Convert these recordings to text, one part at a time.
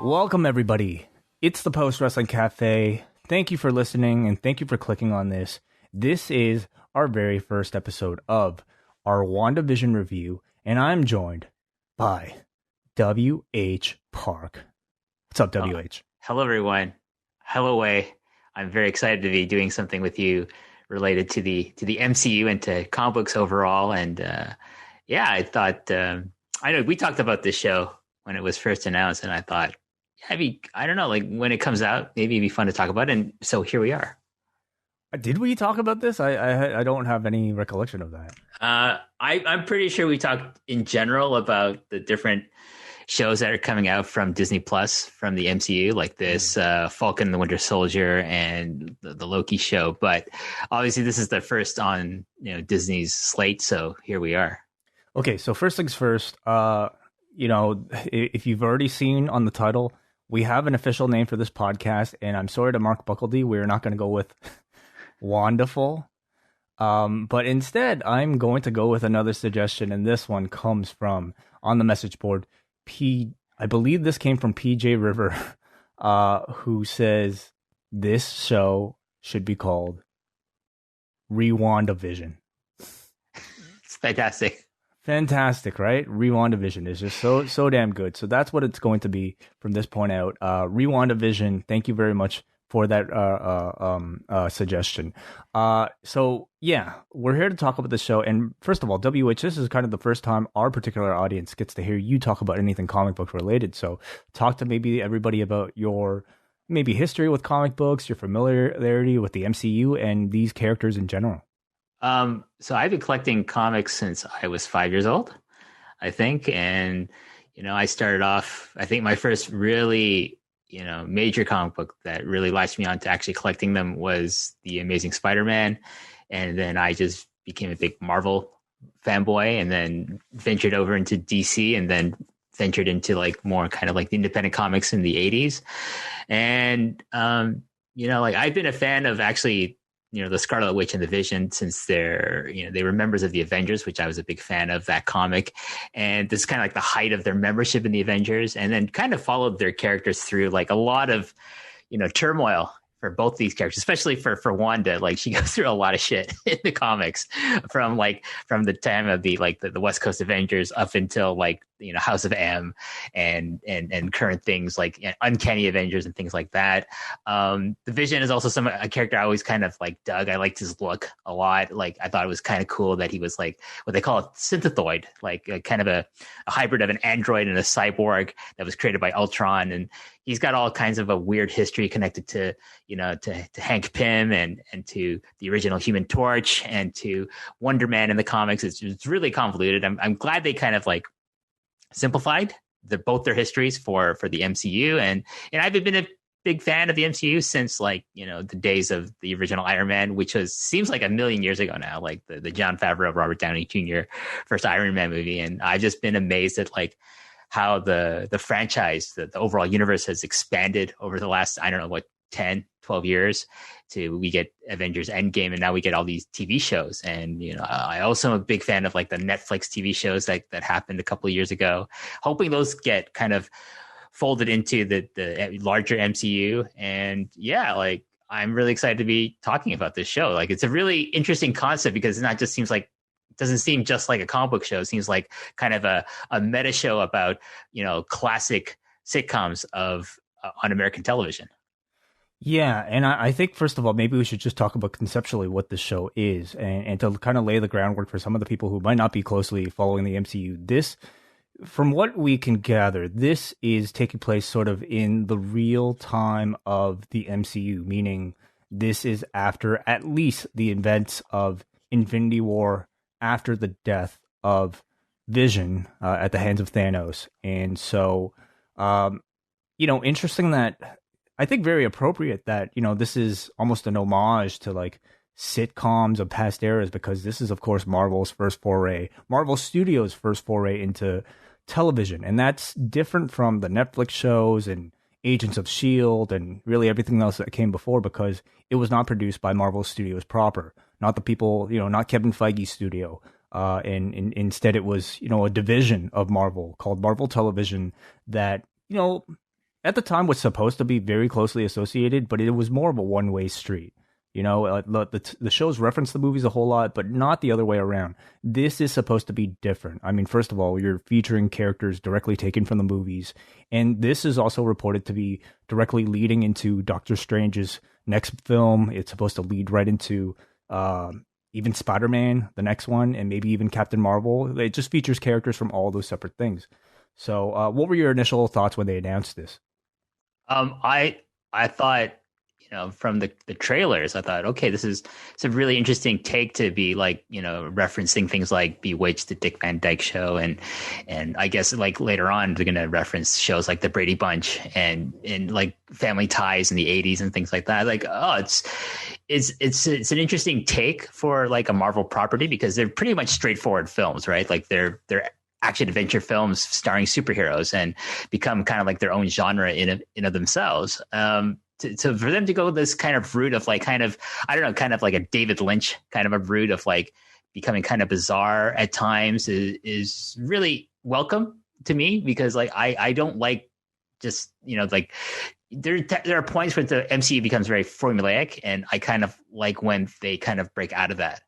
Welcome, everybody. It's the Post Wrestling Cafe. Thank you for listening, and thank you for clicking on this. This is our very first episode of our WandaVision review, and I'm joined by WH Park. What's up, WH? Hello, everyone. Hello, Wai. I'm very excited to be doing something with you related to the MCU and to comic books overall. And I thought I know we talked about this show when it was first announced, and I thought, I don't know, like when it comes out, maybe it'd be fun to talk about. And so here we are. Did we talk about this? I don't have any recollection of that. I'm pretty sure we talked in general about the different shows that are coming out from Disney Plus from the MCU, like this Falcon and the Winter Soldier and the Loki show. But obviously, this is the first on Disney's slate, so here we are. Okay, so first things first. If you've already seen on the title, we have an official name for this podcast, and I'm sorry to Mark Buckledy, we're not going to go with Wonderful. But instead, I'm going to go with another suggestion, and this one comes from, on the message board, I believe this came from PJ River, who says this show should be called REWAND-A-VISION. It's fantastic. Fantastic, right? REWAND-A-VISION is just so damn good. So that's what it's going to be from this point out. REWAND-A-VISION, thank you very much for that suggestion. So yeah, we're here to talk about the show. And first of all, WH, this is kind of the first time our particular audience gets to hear you talk about anything comic book related. So talk to maybe everybody about your maybe history with comic books, your familiarity with the MCU and these characters in general. So I've been collecting comics since I was 5 years old, I think. And, I started off, I think my first really, major comic book that really latched me on to actually collecting them was The Amazing Spider-Man. And then I just became a big Marvel fanboy and then ventured over into DC and then ventured into like more kind of like the independent comics in the 80s. And, I've been a fan of actually the Scarlet Witch and the Vision since they were members of the Avengers, which I was a big fan of that comic. And this is kind of like the height of their membership in the Avengers, and then kind of followed their characters through like a lot of, turmoil for both these characters, especially for Wanda. Like she goes through a lot of shit in the comics from the time of the West Coast Avengers up until like, House of M and current things like Uncanny Avengers and things like that. The Vision is also a character I always kind of like dug. I liked his look a lot. Like I thought it was kind of cool that he was like what they call a synthezoid, like a kind of a hybrid of an android and a cyborg that was created by Ultron. And he's got all kinds of a weird history connected to Hank Pym and to the original Human Torch and to Wonder Man in the comics. It's really convoluted. I'm glad they kind of like simplified both their histories for the MCU. And I've been a big fan of the MCU since like, the days of the original Iron Man, which seems like a million years ago now, like the Jon Favreau, Robert Downey Jr. first Iron Man movie. And I've just been amazed at like how the franchise, the overall universe has expanded over the last, 10, 12 years we get Avengers Endgame, and now we get all these TV shows. And, I also am a big fan of like the Netflix TV shows that happened a couple of years ago, hoping those get kind of folded into the larger MCU. And yeah, like I'm really excited to be talking about this show. Like it's a really interesting concept because it doesn't seem just like a comic book show. It seems like kind of a meta show about, classic sitcoms on American television. Yeah, and I think, first of all, maybe we should just talk about conceptually what this show is and to kind of lay the groundwork for some of the people who might not be closely following the MCU. This, from what we can gather, this is taking place sort of in the real time of the MCU, meaning this is after at least the events of Infinity War, after the death of Vision at the hands of Thanos. And so, interesting that... I think very appropriate that, this is almost an homage to like sitcoms of past eras, because this is, of course, Marvel Studios' first foray into television. And that's different from the Netflix shows and Agents of S.W.O.R.D. and really everything else that came before, because it was not produced by Marvel Studios proper, not the people, not Kevin Feige's studio. And instead it was, a division of Marvel called Marvel Television that, at the time was supposed to be very closely associated, but it was more of a one-way street. You know, the shows reference the movies a whole lot, but not the other way around. This is supposed to be different. I mean, first of all, you're featuring characters directly taken from the movies, and this is also reported to be directly leading into Doctor Strange's next film. It's supposed to lead right into even Spider-Man, the next one, and maybe even Captain Marvel. It just features characters from all those separate things. So, what were your initial thoughts when they announced this? I thought, from the trailers, I thought, okay, it's a really interesting take to be like, referencing things like Bewitched, the Dick Van Dyke Show, and I guess like later on they're gonna reference shows like the Brady Bunch and like Family Ties in the '80s and things like that. Like, oh, it's an interesting take for like a Marvel property because they're pretty much straightforward films, right? Like they're action adventure films starring superheroes and become kind of like their own genre in of themselves. For them to go this kind of route of like kind of like a David Lynch kind of a route of like becoming kind of bizarre at times is really welcome to me because like I don't like just like there are points where the MCU becomes very formulaic, and I kind of like when they kind of break out of that.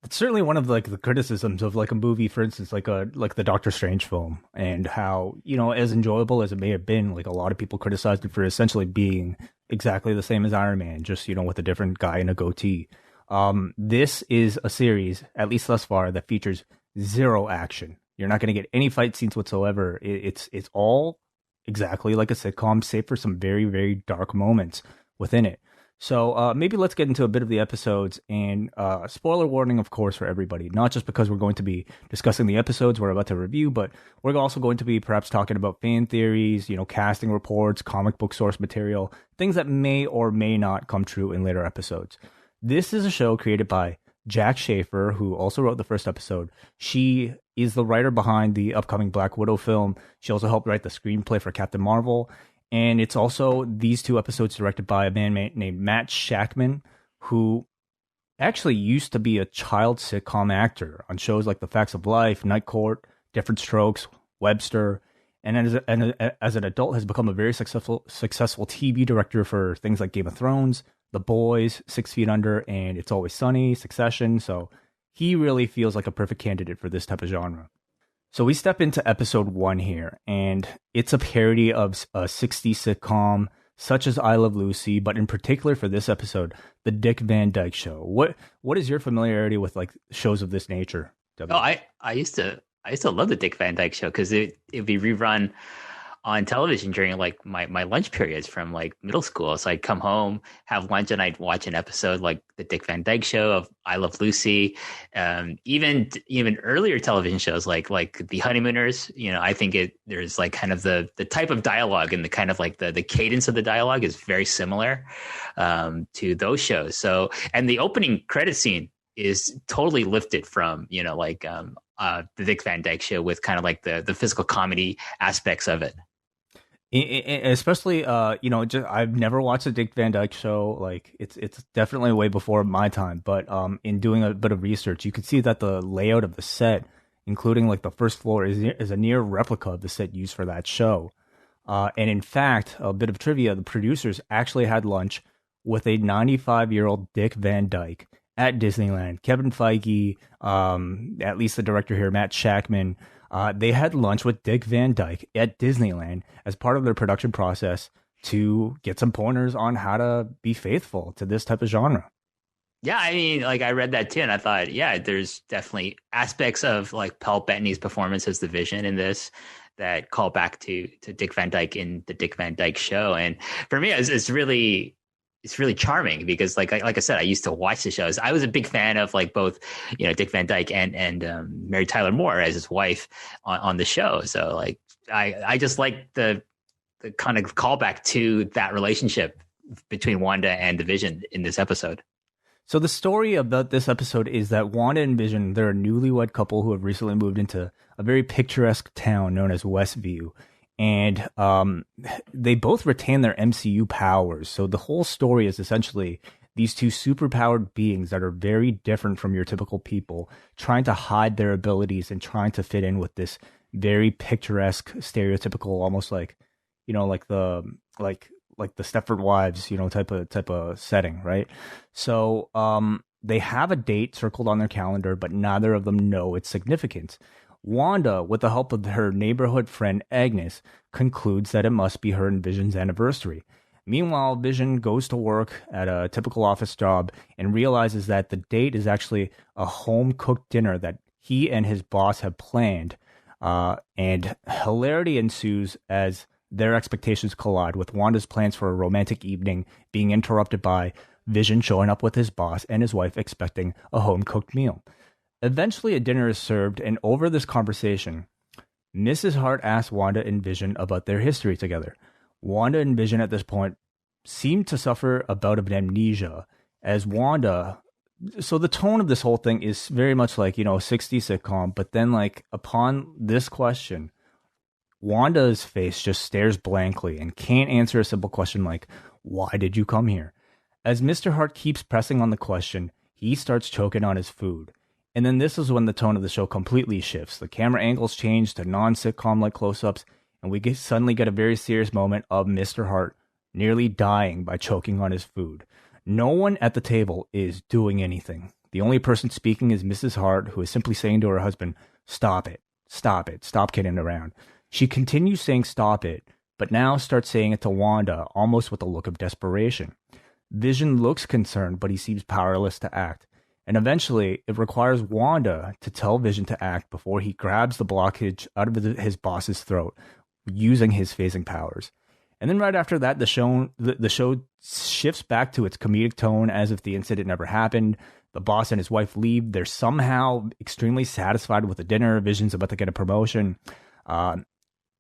It's certainly one of like the criticisms of like a movie, for instance, like the Doctor Strange film, and how, as enjoyable as it may have been, like a lot of people criticized it for essentially being exactly the same as Iron Man, just with a different guy in a goatee. This is a series, at least thus far, that features zero action. You're not going to get any fight scenes whatsoever. It's all exactly like a sitcom, save for some very, very dark moments within it. So maybe let's get into a bit of the episodes, and spoiler warning, of course, for everybody, not just because we're going to be discussing the episodes we're about to review, but we're also going to be perhaps talking about fan theories, casting reports, comic book source material, things that may or may not come true in later episodes. This is a show created by Jack Schaefer, who also wrote the first episode. She is the writer behind the upcoming Black Widow film. She also helped write the screenplay for Captain Marvel. And it's also these two episodes directed by a man named Matt Shakman, who actually used to be a child sitcom actor on shows like The Facts of Life, Night Court, Different Strokes, Webster, and as an adult has become a very successful TV director for things like Game of Thrones, The Boys, 6 Feet Under, and It's Always Sunny, Succession. So he really feels like a perfect candidate for this type of genre. So we step into episode 1 here, and it's a parody of a 60s sitcom such as I Love Lucy, but in particular for this episode, the Dick Van Dyke Show. What is your familiarity with like shows of this nature, W? Oh, I used to love the Dick Van Dyke Show because it'd be rerun on television during like my lunch periods from like middle school. So I'd come home, have lunch, and I'd watch an episode like the Dick Van Dyke Show, of I Love Lucy, even earlier television shows like The Honeymooners. I think there's like kind of the type of dialogue and the kind of like the cadence of the dialogue is very similar to those shows. So, and the opening credit scene is totally lifted from the Dick Van Dyke Show with kind of like the physical comedy aspects of it. Especially, I've never watched the Dick Van Dyke Show. Like, it's definitely way before my time. But in doing a bit of research, you can see that the layout of the set, including like the first floor, is a near replica of the set used for that show. And in fact, a bit of trivia: the producers actually had lunch with a 95-year-old Dick Van Dyke at Disneyland. Kevin Feige, at least the director here, Matt Shakman. They had lunch with Dick Van Dyke at Disneyland as part of their production process to get some pointers on how to be faithful to this type of genre. Yeah, I mean, like I read that too, and I thought, yeah, there's definitely aspects of like Paul Bettany's performance as the Vision in this that call back to Dick Van Dyke in the Dick Van Dyke Show. And for me, it's really charming because like I said, I used to watch the shows. I was a big fan of like both, Dick Van Dyke and Mary Tyler Moore as his wife on the show. So like, I just like the kind of callback to that relationship between Wanda and the Vision in this episode. So the story about this episode is that Wanda and Vision, they're a newlywed couple who have recently moved into a very picturesque town known as Westview. And they both retain their MCU powers. So the whole story is essentially these two superpowered beings that are very different from your typical people, trying to hide their abilities and trying to fit in with this very picturesque, stereotypical, almost like, like the Stepford Wives, type of setting, right? So they have a date circled on their calendar, but neither of them know its significance. Wanda, with the help of her neighborhood friend Agnes, concludes that it must be her and Vision's anniversary. Meanwhile, Vision goes to work at a typical office job and realizes that the date is actually a home-cooked dinner that he and his boss have planned. And hilarity ensues as their expectations collide, with Wanda's plans for a romantic evening being interrupted by Vision showing up with his boss and his wife expecting a home-cooked meal. Eventually, a dinner is served, and over this conversation, Mrs. Hart asks Wanda and Vision about their history together. Wanda and Vision at this point seem to suffer a bout of amnesia, as Wanda... So the tone of this whole thing is very much like, a 60s sitcom, but then, like, upon this question, Wanda's face just stares blankly and can't answer a simple question like, why did you come here? As Mr. Hart keeps pressing on the question, he starts choking on his food. And then this is when the tone of the show completely shifts. The camera angles change to non-sitcom-like close-ups, and we suddenly get a very serious moment of Mr. Hart nearly dying by choking on his food. No one at the table is doing anything. The only person speaking is Mrs. Hart, who is simply saying to her husband, stop it, stop kidding around. She continues saying stop it, but now starts saying it to Wanda, almost with a look of desperation. Vision looks concerned, but he seems powerless to act. And eventually, it requires Wanda to tell Vision to act before he grabs the blockage out of his boss's throat, using his phasing powers. And then right after that, the show shifts back to its comedic tone as if the incident never happened. The boss and his wife leave. They're somehow extremely satisfied with the dinner. Vision's about to get a promotion.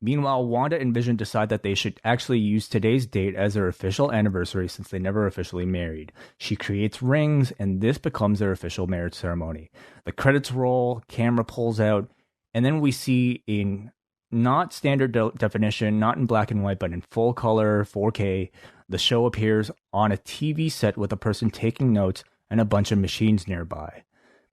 Meanwhile, Wanda and Vision decide that they should actually use today's date as their official anniversary since they never officially married. She creates rings, and this becomes their official marriage ceremony. The credits roll, camera pulls out, and then we see in not standard definition, not in black and white, but in full color, 4K, the show appears on a TV set with a person taking notes and a bunch of machines nearby.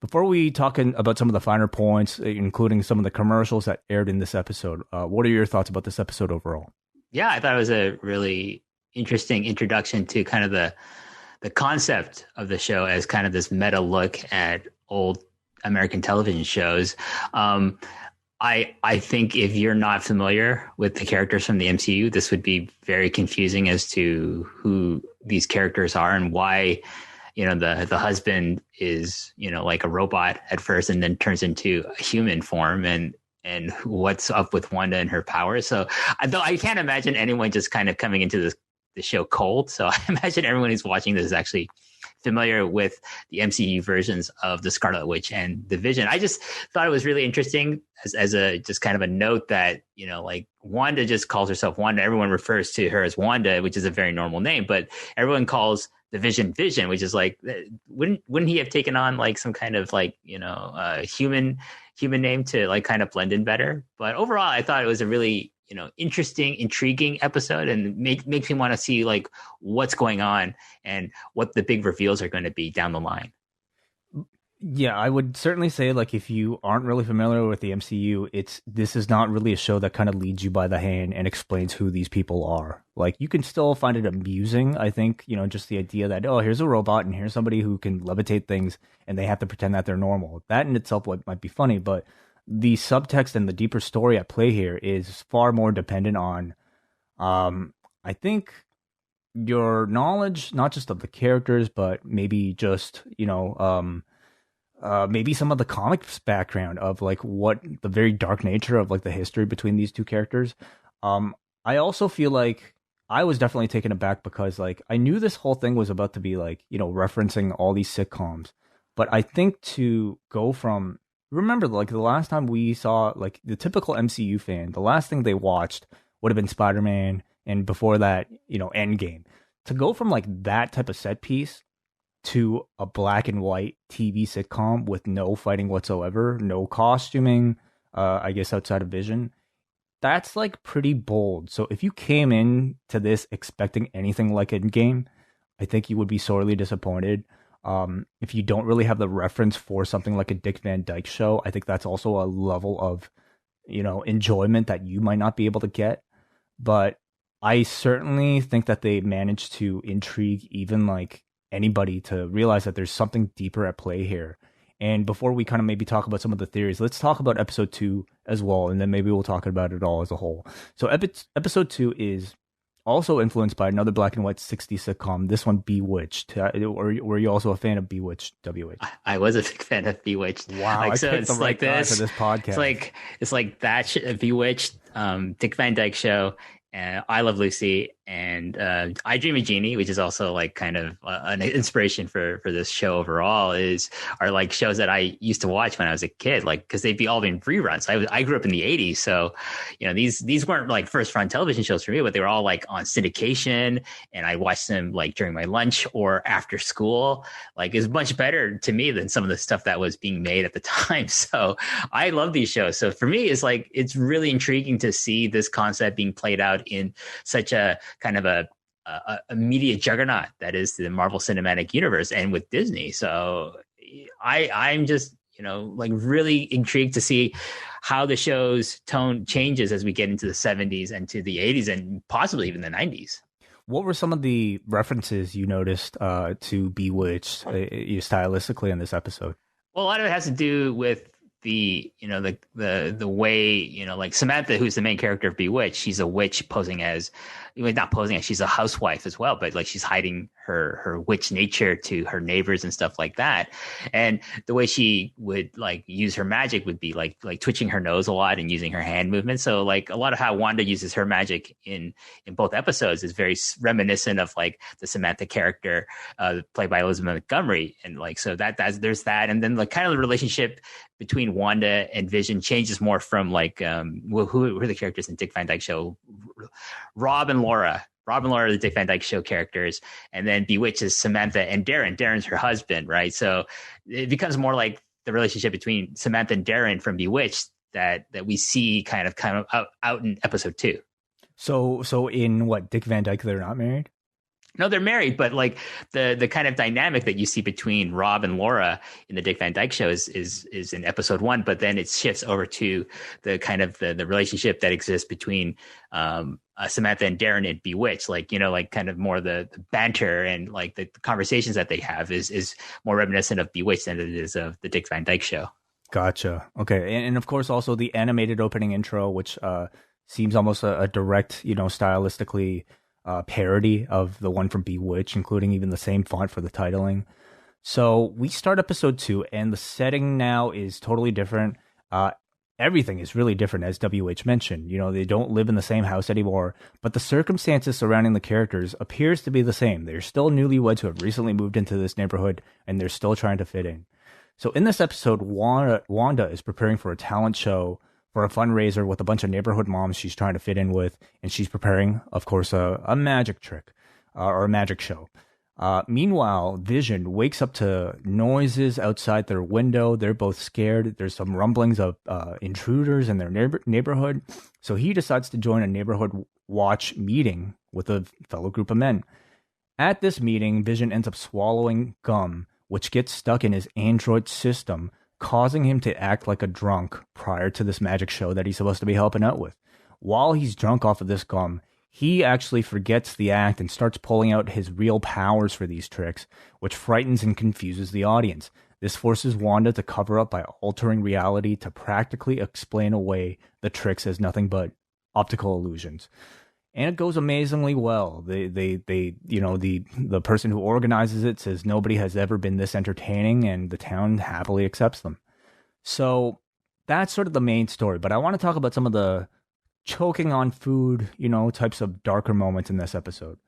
Before we talk about some of the finer points, including some of the commercials that aired in this episode, what are your thoughts about this episode overall? Yeah, I thought it was a really interesting introduction to kind of the concept of the show as kind of this meta look at old American television shows. I think if you're not familiar with the characters from the MCU, this would be very confusing as to who these characters are and why the husband is, like a robot at first and then turns into a human form and what's up with Wanda and her powers. So though I can't imagine anyone just kind of coming into the show cold. So I imagine everyone who's watching this is actually familiar with the MCU versions of the Scarlet Witch and the Vision. I just thought it was really interesting as a just kind of a note that, like Wanda just calls herself Wanda. Everyone refers to her as Wanda, which is a very normal name, but everyone calls the Vision, which is like, wouldn't he have taken on like some kind of like, human name to like kind of blend in better? But overall, I thought it was a really, interesting, intriguing episode and makes me want to see like what's going on and what the big reveals are going to be down the line. Yeah, I would certainly say like if you aren't really familiar with the MCU, this is not really a show that kind of leads you by the hand and explains who these people are. Like you can still find it amusing, I think, just the idea that, oh, here's a robot and here's somebody who can levitate things and they have to pretend that they're normal. That in itself might be funny, but the subtext and the deeper story at play here is far more dependent on, I think, your knowledge, not just of the characters, but maybe just, maybe some of the comics background of like what the very dark nature of like the history between these two characters. I also feel like I was definitely taken aback because like I knew this whole thing was about to be like, referencing all these sitcoms, but I think to go from, remember like the last time we saw like the typical MCU fan, the last thing they watched would have been Spider-Man, and before that, Endgame. To go from like that type of set piece to a black and white TV sitcom with no fighting whatsoever, no costuming, I guess outside of Vision, that's like pretty bold. So if you came in to this expecting anything like Endgame, I think you would be sorely disappointed. If you don't really have the reference for something like a Dick Van Dyke Show, I think that's also a level of, enjoyment that you might not be able to get. But I certainly think that they managed to intrigue even like anybody to realize that there's something deeper at play here. And before we kind of maybe talk about some of the theories, let's talk about episode 2 as well, and then maybe we'll talk about it all as a whole. So episode 2 is also influenced by another black and white 60s sitcom, this one Bewitched. Were you also a fan of Bewitched, WH? I was a big fan of Bewitched. Wow, like, I so picked it's the right like guy for this podcast. It's like that Bewitched, Dick Van Dyke Show, and I Love Lucy, and I Dream of Jeannie, which is also like kind of an inspiration for this show overall. Are like shows that I used to watch when I was a kid, like because they'd be all been reruns. I grew up in the '80s, so these weren't like first run television shows for me, but they were all like on syndication, and I watched them like during my lunch or after school. Like it's much better to me than some of the stuff that was being made at the time. So I love these shows. So for me, it's really intriguing to see this concept being played out in such a kind of a media juggernaut that is the Marvel Cinematic Universe and with Disney. So I'm just, like really intrigued to see how the show's tone changes as we get into the 70s and to the 80s and possibly even the 90s. What were some of the references you noticed to Bewitched stylistically in this episode? Well, a lot of it has to do with the way, like Samantha, who's the main character of Bewitched, she's a witch posing as, not posing as, she's a housewife as well, but like she's hiding her witch nature to her neighbors and stuff like that. And the way she would like use her magic would be like twitching her nose a lot and using her hand movements. So like a lot of how Wanda uses her magic in both episodes is very reminiscent of like the Samantha character played by Elizabeth Montgomery. And like, so there's that. And then like kind of the relationship between Wanda and Vision changes more from like, who are the characters in Dick Van Dyke Show? Rob and Laura, the Dick Van Dyke Show characters, and then Bewitched is Samantha and Darren. Darren's her husband, right? So it becomes more like the relationship between Samantha and Darren from Bewitched that we see kind of out in episode 2. So in what, Dick Van Dyke, they're not married? No, they're married, but like the kind of dynamic that you see between Rob and Laura in the Dick Van Dyke Show is in episode 1, but then it shifts over to the kind of the relationship that exists between Samantha and Darren in Bewitched, like kind of more the banter and like the conversations that they have is more reminiscent of Bewitched than it is of the Dick Van Dyke Show. Gotcha. Okay, and of course also the animated opening intro, which seems almost a direct, stylistically parody of the one from Bewitched, including even the same font for the titling. So we start episode 2, and the setting now is totally different. Everything is really different, as WH mentioned. They don't live in the same house anymore, but the circumstances surrounding the characters appears to be the same. They're still newlyweds who have recently moved into this neighborhood, and they're still trying to fit in. So in this episode, Wanda is preparing for a talent show for a fundraiser with a bunch of neighborhood moms she's trying to fit in with, and she's preparing, of course, a magic trick or a magic show. Meanwhile, Vision wakes up to noises outside their window. They're both scared. There's some rumblings of intruders in their neighborhood, so he decides to join a neighborhood watch meeting with a fellow group of men. At this meeting, Vision ends up swallowing gum, which gets stuck in his android system, causing him to act like a drunk prior to this magic show that he's supposed to be helping out with. While he's drunk off of this gum, he actually forgets the act and starts pulling out his real powers for these tricks, which frightens and confuses the audience. This forces Wanda to cover up by altering reality to practically explain away the tricks as nothing but optical illusions. And it goes amazingly well. The person who organizes it says nobody has ever been this entertaining, and the town happily accepts them. So that's sort of the main story. But I want to talk about some of the choking on food, types of darker moments in this episode.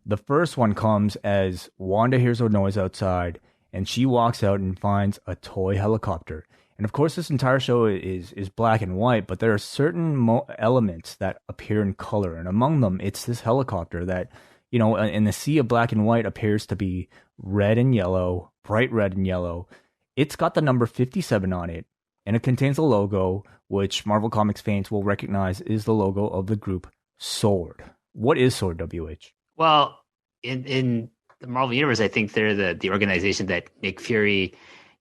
The first one comes as Wanda hears a noise outside, and she walks out and finds a toy helicopter. And of course, this entire show is black and white, but there are certain elements that appear in color. And among them, it's this helicopter that, in the sea of black and white appears to be red and yellow, bright red and yellow. It's got the number 57 on it, and it contains a logo, which Marvel Comics fans will recognize is the logo of the group S.W.O.R.D. What is S.W.O.R.D, WH? Well, in the Marvel Universe, I think they're the organization that Nick Fury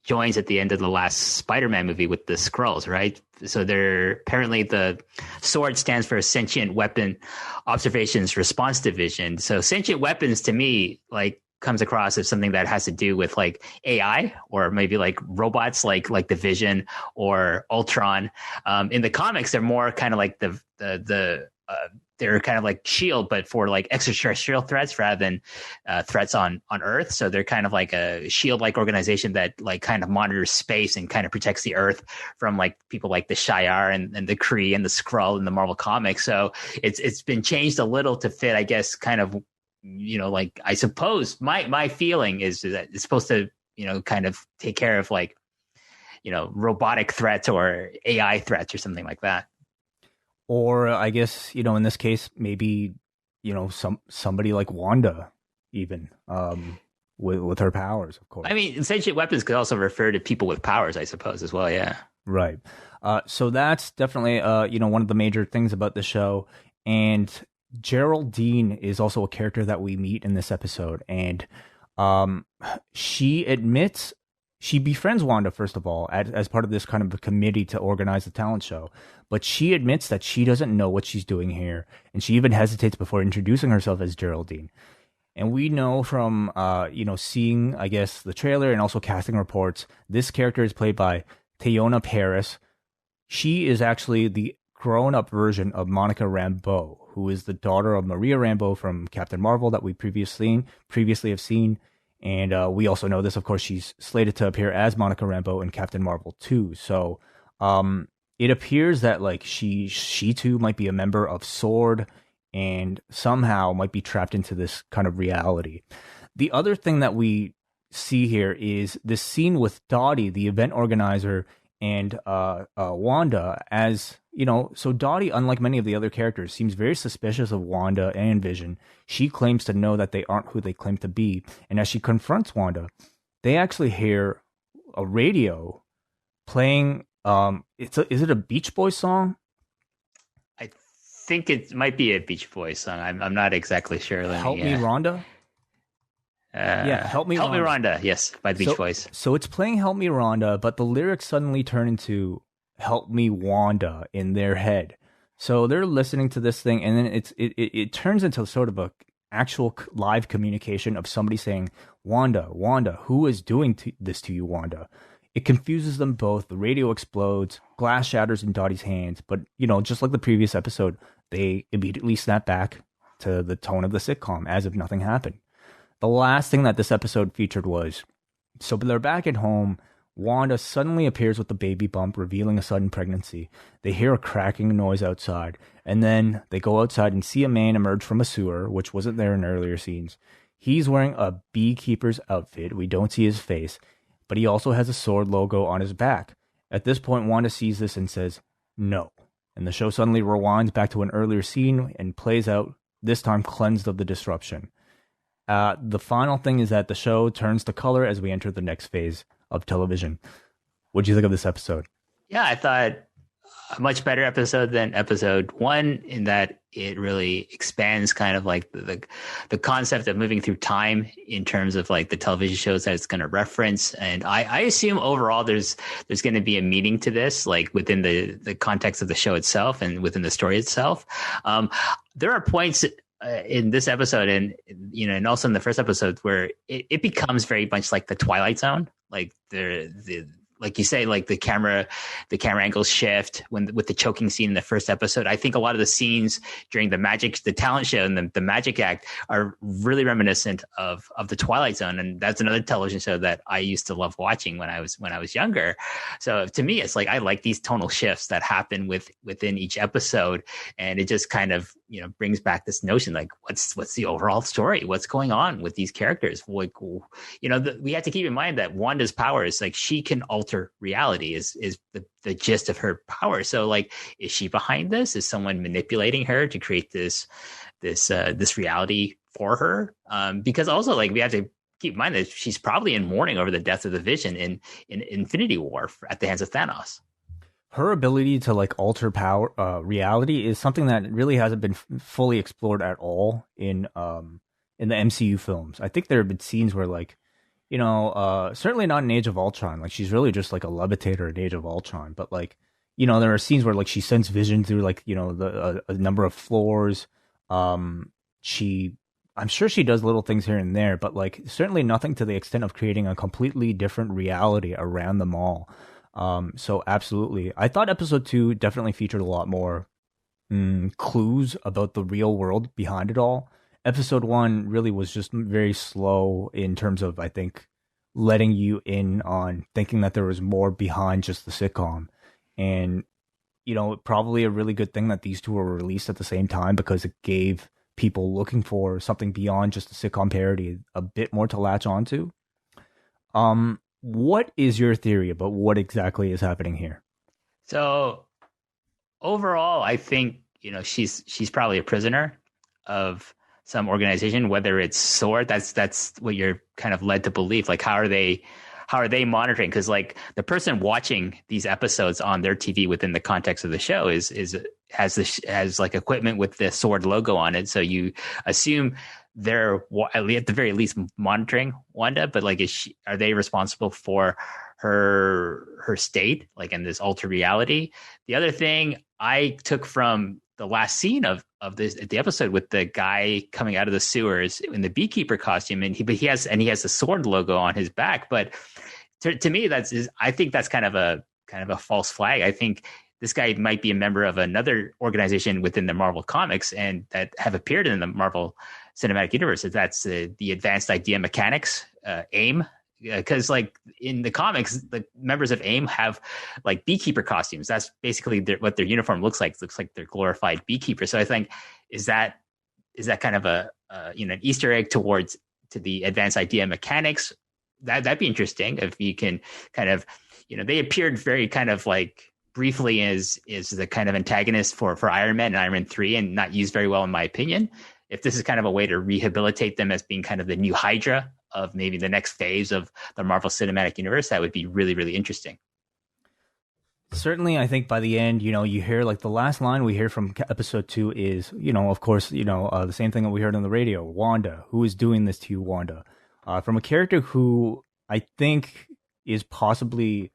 joins at the end of the last Spider-Man movie with the Skrulls, right? So they're apparently the S.W.O.R D stands for Sentient Weapon Observations Response Division. So sentient weapons to me like comes across as something that has to do with like AI or maybe like robots like the Vision or Ultron. In the comics, they're more kind of like they're kind of like Shield, but for like extraterrestrial threats rather than threats on Earth. So they're kind of like a Shield like organization that like kind of monitors space and kind of protects the Earth from like people like the Shi'ar and the Kree and the Skrull in the Marvel comics. So it's been changed a little to fit, I guess, kind of, you know, like I suppose my feeling is that it's supposed to, you know, kind of take care of like, you know, robotic threats or AI threats or something like that. Or I guess, you know, in this case, maybe, you know, somebody like Wanda, even with her powers, of course. I mean, sentient weapons could also refer to people with powers, I suppose, as well. Yeah. Right. So that's definitely, you know, one of the major things about the show. And Geraldine is also a character that we meet in this episode. And she befriends Wanda, first of all, as part of this kind of a committee to organize the talent show. But she admits that she doesn't know what she's doing here. And she even hesitates before introducing herself as Geraldine. And we know from, you know, seeing, I guess, the trailer and also casting reports, this character is played by Teyonah Parris. She is actually the grown-up version of Monica Rambeau, who is the daughter of Maria Rambeau from Captain Marvel that we previously have seen. And we also know this, of course, she's slated to appear as Monica Rambeau in Captain Marvel 2. So it appears that like she too might be a member of S.W.O.R D and somehow might be trapped into this kind of reality. The other thing that we see here is this scene with Dottie, the event organizer, and Wanda, as you know. So Dottie, unlike many of the other characters, seems very suspicious of Wanda and Vision. She claims to know that they aren't who they claim to be, and as she confronts Wanda, they actually hear a radio playing. Is it a Beach Boys song? I think it might be a Beach Boys song. I'm not exactly sure. Help Me, Rhonda. Help Me Rhonda. Yes, by the Beach Boys. So it's playing Help Me Rhonda, but the lyrics suddenly turn into Help Me Wanda in their head. So they're listening to this thing, and then it turns into sort of a actual live communication of somebody saying, Wanda, who is doing this to you, Wanda? It confuses them both. The radio explodes, glass shatters in Dottie's hands, but, you know, just like the previous episode, they immediately snap back to the tone of the sitcom as if nothing happened. The last thing that this episode featured was, so they're back at home. Wanda suddenly appears with the baby bump, revealing a sudden pregnancy. They hear a cracking noise outside, and then they go outside and see a man emerge from a sewer, which wasn't there in earlier scenes. He's wearing a beekeeper's outfit. We don't see his face, but he also has a S.W.O.R D logo on his back. At this point, Wanda sees this and says, no. And the show suddenly rewinds back to an earlier scene and plays out, this time cleansed of the disruption. The final thing is that the show turns to color as we enter the next phase of television. What do you think of this episode? Yeah, I thought a much better episode than episode 1 in that it really expands kind of like the concept of moving through time in terms of like the television shows that it's going to reference. And I assume overall there's going to be a meaning to this, like within the context of the show itself and within the story itself. There are points in this episode and, you know, and also in the first episode where it becomes very much like the Twilight Zone. Like like you say, like the camera angles shift with the choking scene in the first episode. I think a lot of the scenes during the talent show and the magic act are really reminiscent of the Twilight Zone. And that's another television show that I used to love watching when I was younger. So to me, it's like, I like these tonal shifts that happen within each episode. And it just kind of, you know, brings back this notion, like what's the overall story? What's going on with these characters? Like, you know, we have to keep in mind that Wanda's power is like, she can alter reality is the gist of her power. So like, is she behind this? Is someone manipulating her to create this reality for her? Because also like, we have to keep in mind that she's probably in mourning over the death of the Vision in Infinity War at the hands of Thanos. Her ability to like alter power reality is something that really hasn't been fully explored at all in the MCU films. I think there have been scenes where like, certainly not in Age of Ultron. Like she's really just like a levitator in Age of Ultron. But like, there are scenes where like she sends vision through like, a number of floors. She, I'm sure she does little things here and there, but like certainly nothing to the extent of creating a completely different reality around them all. So absolutely, I thought episode 2 definitely featured a lot more clues about the real world behind it all. Episode 1 really was just very slow in terms of, I think, letting you in on thinking that there was more behind just the sitcom. And, probably a really good thing that these two were released at the same time because it gave people looking for something beyond just a sitcom parody a bit more to latch onto. What is your theory about what exactly is happening here? So overall, I think she's probably a prisoner of some organization, whether it's S.W.O.R D. That's what you're kind of led to believe. Like, how are they monitoring? Because like the person watching these episodes on their TV within the context of the show has like equipment with the S.W.O.R D logo on it. So you assume they're at the very least monitoring Wanda, but like, are they responsible for her state, like in this altered reality? The other thing I took from the last scene of the episode with the guy coming out of the sewers in the beekeeper costume, and he has the S.W.O.R D logo on his back. But to me, I think that's kind of a false flag. I think this guy might be a member of another organization within the Marvel comics and that have appeared in the Marvel Cinematic Universe. That's the Advanced Idea Mechanics, AIM. Because like in the comics, the members of AIM have like beekeeper costumes. That's basically what their uniform looks like. It looks like they're glorified beekeepers. So I think is that kind of an Easter egg to the Advanced Idea Mechanics? That'd be interesting if you can kind of, they appeared very kind of like briefly as the kind of antagonist for Iron Man and Iron Man 3 and not used very well in my opinion. If this is kind of a way to rehabilitate them as being kind of the new Hydra of maybe the next phase of the Marvel Cinematic Universe, that would be really, really interesting. Certainly, I think by the end, you hear like the last line we hear from episode 2 is, of course, the same thing that we heard on the radio. Wanda, who is doing this to you, Wanda? From a character who I think is possibly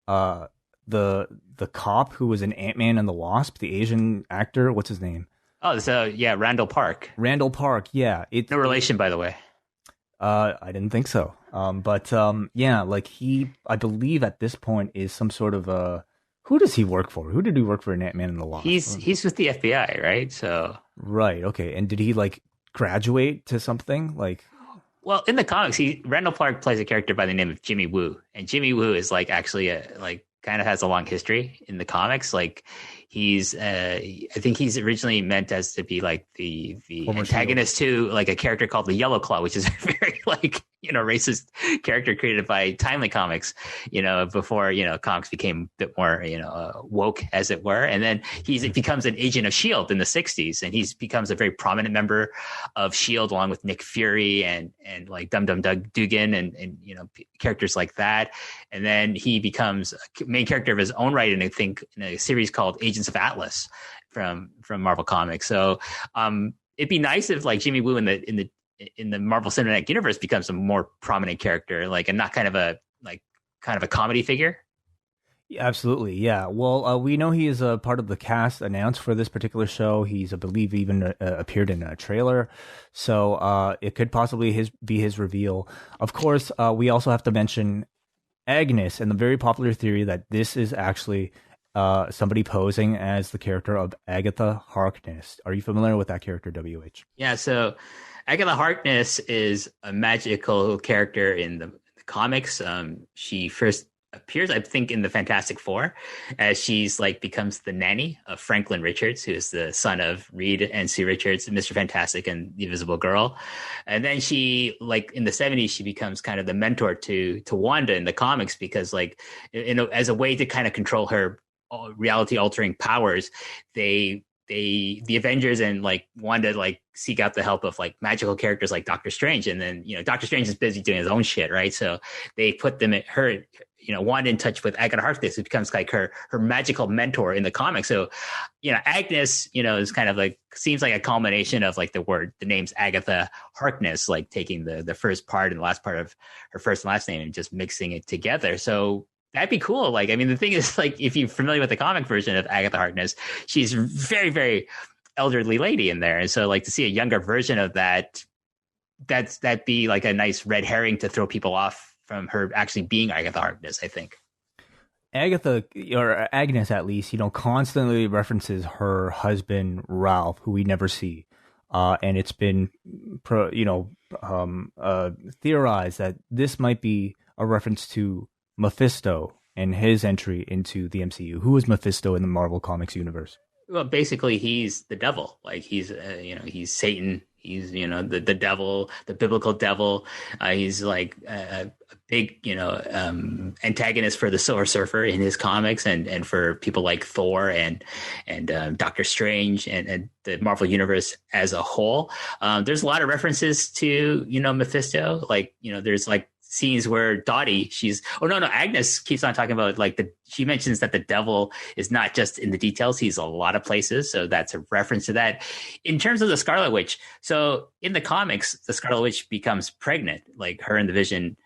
the cop who was in Ant-Man and the Wasp, the Asian actor. What's his name? Oh, so yeah, Randall Park. Randall Park, yeah. No relation, by the way. I didn't think so. Yeah, like I believe at this point is some sort of who does he work for? Who did he work for in Ant-Man and the Wasp? He's with the FBI, right? So right, okay. And did he like graduate to something like? Well, in the comics, Randall Park plays a character by the name of Jimmy Woo, and Jimmy Woo is like actually kind of has a long history in the comics. Like he's I think he's originally meant as to be like the antagonist to like a character called the Yellow Claw, which is a very like racist character created by Timely Comics, before comics became a bit more woke, as it were. And then he becomes an agent of Shield in the 60s, and he's becomes a very prominent member of Shield along with Nick Fury and like Dum Dum Dugan and characters like that. And then he becomes a main character of his own right in a series called Agents of Atlas from Marvel Comics. So it'd be nice if like Jimmy Woo in the Marvel Cinematic Universe becomes a more prominent character, like, and not kind of a comedy figure. Yeah, absolutely, yeah. Well, we know he is a part of the cast announced for this particular show. He's, I believe, even appeared in a trailer, so it could possibly be his reveal. Of course, we also have to mention Agnes and the very popular theory that this is actually somebody posing as the character of Agatha Harkness. Are you familiar with that character, WH? Yeah, so Agatha Harkness is a magical character in the comics. She first appears, I think, in the Fantastic Four, as she's like becomes the nanny of Franklin Richards, who is the son of Reed and Sue Richards, Mr. Fantastic and the Invisible Girl. And then she, like in the 70s, she becomes kind of the mentor to Wanda in the comics, because like as a way to kind of control her reality altering powers, the Avengers and like Wanda like seek out the help of like magical characters like Doctor Strange, and then Doctor Strange is busy doing his own shit, right? So they put them at Wanda in touch with Agatha Harkness, who becomes like her magical mentor in the comics. So, Agnes, is kind of like, seems like a culmination of like the name's Agatha Harkness, like taking the first part and the last part of her first and last name and just mixing it together. So that'd be cool. Like, I mean, the thing is, like, if you're familiar with the comic version of Agatha Harkness, she's very, very elderly lady in there. And so, like, to see a younger version of that'd be like a nice red herring to throw people off from her actually being Agatha Harkness, I think. Agatha, or Agnes at least, constantly references her husband, Ralph, who we never see. And it's been, theorized that this might be a reference to Mephisto and his entry into the MCU. Who is Mephisto in the Marvel Comics universe? Well, basically, he's the devil. Like, he's he's Satan. He's the devil, the biblical devil. He's like a big antagonist for the Silver Surfer in his comics, and for people like Thor and Doctor Strange and the Marvel universe as a whole. There's a lot of references to Mephisto. Like there's like scenes where Dottie, Agnes keeps on talking about she mentions that the devil is not just in the details, he's a lot of places. So that's a reference to that. In terms of the Scarlet Witch, so in the comics, the Scarlet Witch becomes pregnant, like her and the Vision,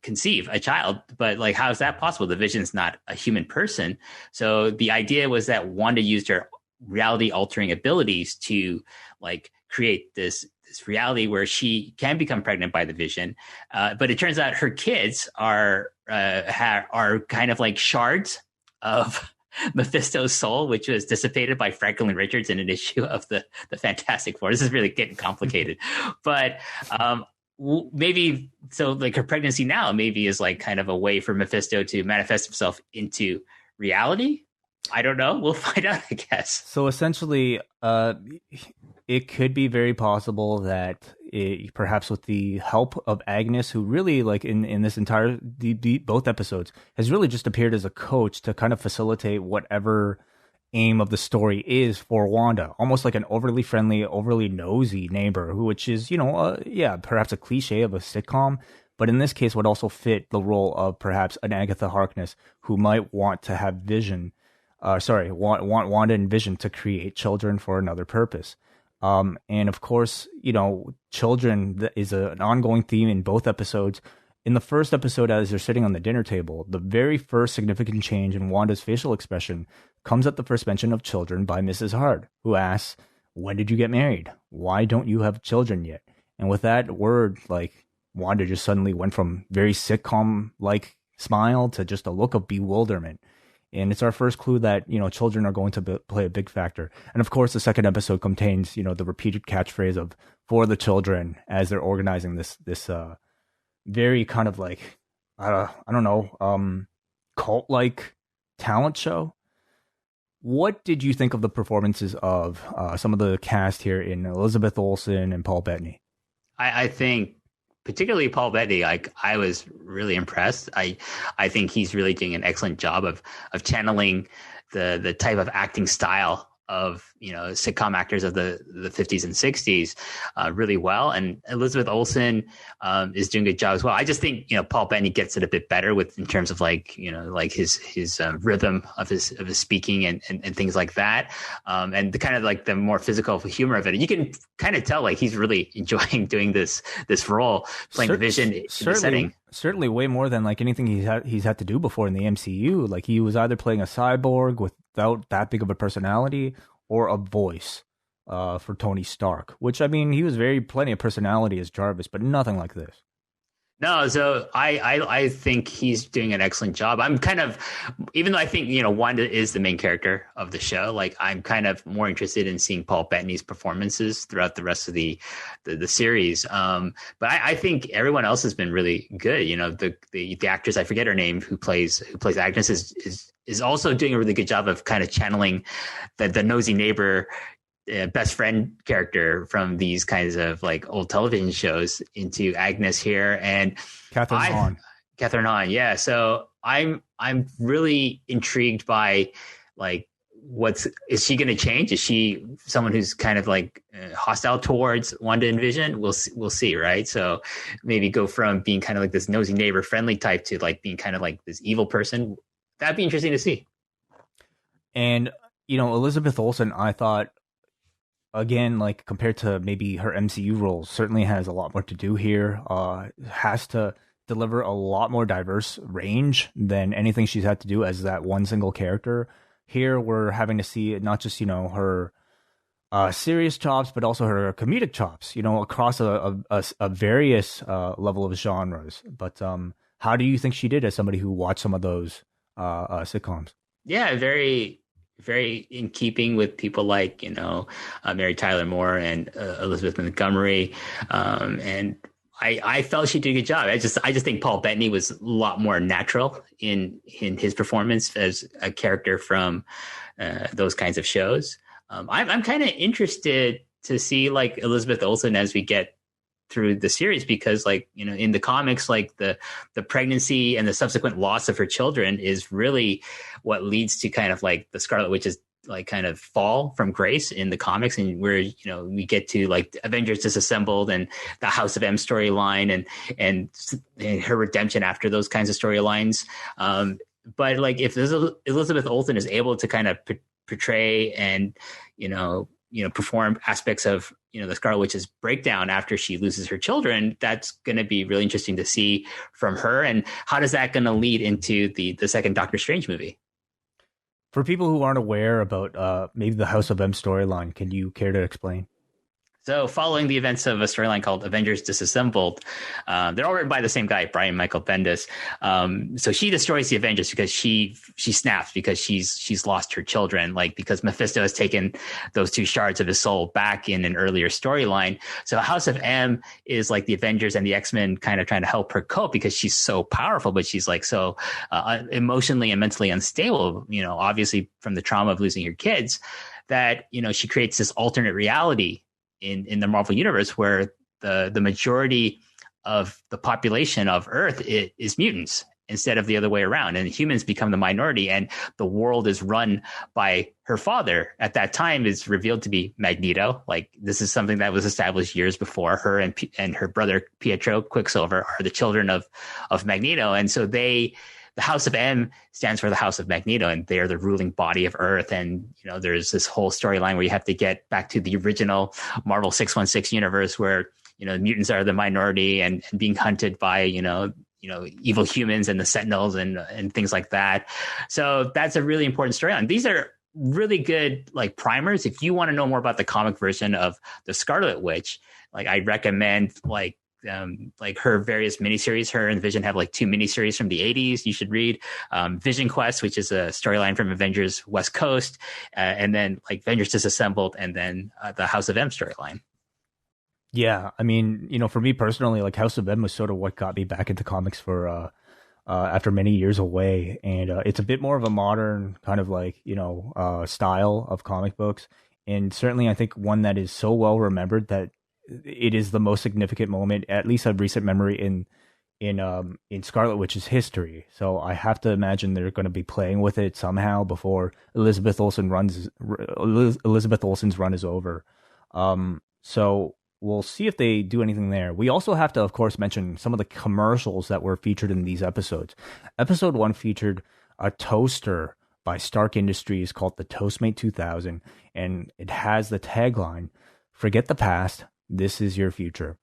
conceive a child, but like, how is that possible? The Vision's not a human person. So the idea was that Wanda used her reality altering abilities to like create this reality where she can become pregnant by the Vision, but it turns out her kids are kind of like shards of Mephisto's soul, which was dissipated by Franklin Richards in an issue of the Fantastic Four. This is really getting complicated, but maybe so. Like her pregnancy now maybe is like kind of a way for Mephisto to manifest himself into reality. I don't know. We'll find out, I guess. So essentially, it could be very possible that perhaps with the help of Agnes, who really, like in this entire both episodes, has really just appeared as a coach to kind of facilitate whatever aim of the story is for Wanda, almost like an overly friendly, overly nosy neighbor, which is perhaps a cliche of a sitcom. But in this case, would also fit the role of perhaps an Agatha Harkness who might want to have Vision. Want Wanda and Vision to create children for another purpose. And of course, children is an ongoing theme in both episodes. In the first episode, as they're sitting on the dinner table, the very first significant change in Wanda's facial expression comes at the first mention of children by Mrs. Hard, who asks, "When did you get married? Why don't you have children yet?" And with that word, like, Wanda just suddenly went from very sitcom-like smile to just a look of bewilderment. And it's our first clue that, children are going to play a big factor. And of course, the second episode contains, the repeated catchphrase of "for the children" as they're organizing this very kind of like, I don't know, cult-like talent show. What did you think of the performances of some of the cast here in Elizabeth Olsen and Paul Bettany? I think particularly Paul Bettany, I was really impressed. I think he's really doing an excellent job of channeling the type of acting style of sitcom actors of the 50s and 60s really well, and Elizabeth Olsen is doing a good job as well. I just think Paul Bettany gets it a bit better in terms of like his rhythm of his speaking and things like that, and the kind of like the more physical humor of it. You can kind of tell like he's really enjoying doing this role, playing the Vision in the setting. Certainly way more than like anything he's had to do before in the MCU. Like he was either playing a cyborg without that big of a personality or a voice for Tony Stark, which, I mean, he was plenty of personality as Jarvis, but nothing like this. No, so I think he's doing an excellent job. I'm kind of, even though I think Wanda is the main character of the show, like I'm kind of more interested in seeing Paul Bettany's performances throughout the rest of the series. But I think everyone else has been really good. The actress, I forget her name, who plays Agnes is also doing a really good job of kind of channeling the nosy neighbor, best friend character from these kinds of like old television shows into Agnes here, and Catherine Hahn. Yeah. So I'm really intrigued by like is she going to change? Is she someone who's kind of like hostile towards Wanda and Vision? We'll see, right? So maybe go from being kind of like this nosy neighbor friendly type to like being kind of like this evil person. That'd be interesting to see. And Elizabeth Olsen, I thought, again, like compared to maybe her MCU roles, certainly has a lot more to do here. Has to deliver a lot more diverse range than anything she's had to do as that one single character. Here, we're having to see not just her serious chops, but also her comedic chops. Across a various level of genres. But how do you think she did as somebody who watched some of those sitcoms? Yeah, very, very in keeping with people like Mary Tyler Moore and Elizabeth Montgomery, and I felt she did a good job. I just think Paul Bettany was a lot more natural in his performance as a character from those kinds of shows. I'm kind of interested to see like Elizabeth Olsen as we get through the series, because like in the comics, like the pregnancy and the subsequent loss of her children is really what leads to kind of like the Scarlet Witch's like kind of fall from grace in the comics, and where we get to like Avengers Disassembled and the House of M storyline and her redemption after those kinds of storylines. But like if Elizabeth Olsen is able to kind of portray and perform aspects of the Scarlet Witch's breakdown after she loses her children, that's going to be really interesting to see from her. And how does that going to lead into the second Doctor Strange movie? For people who aren't aware about maybe the House of M storyline, can you care to explain? So following the events of a storyline called Avengers Disassembled, they're all written by the same guy, Brian Michael Bendis. So she destroys the Avengers because she snaps because she's lost her children, like because Mephisto has taken those two shards of his soul back in an earlier storyline. So House of M is like the Avengers and the X-Men kind of trying to help her cope because she's so powerful, but she's like so emotionally and mentally unstable, obviously from the trauma of losing her kids, that, she creates this alternate reality in the Marvel universe where the majority of the population of Earth is mutants instead of the other way around, and humans become the minority, and the world is run by her father. At that time is revealed to be Magneto. Like this is something that was established years before. Her and her brother Pietro Quicksilver are the children of Magneto, and so the House of M stands for the House of Magneto, and they're the ruling body of Earth. And, there's this whole storyline where you have to get back to the original Marvel 616 universe where, mutants are the minority and being hunted by, evil humans and the Sentinels and things like that. So that's a really important storyline. These are really good like primers. If you want to know more about the comic version of the Scarlet Witch, like I recommend like her various miniseries. Her and Vision have like 2 miniseries from the 80s you should read. Vision Quest, which is a storyline from Avengers West Coast, and then like Avengers Disassembled, and then the House of M storyline. Yeah, I mean, for me personally, like House of M was sort of what got me back into comics for after many years away, and it's a bit more of a modern kind of like style of comic books, and certainly I think one that is so well remembered that it is the most significant moment, at least of recent memory, in Scarlet Witch's history. So I have to imagine they're going to be playing with it somehow before Elizabeth Olsen's run is over. So we'll see if they do anything there. We also have to, of course, mention some of the commercials that were featured in these episodes. Episode 1 featured a toaster by Stark Industries called the Toastmate 2000, and it has the tagline, "Forget the past, this is your future."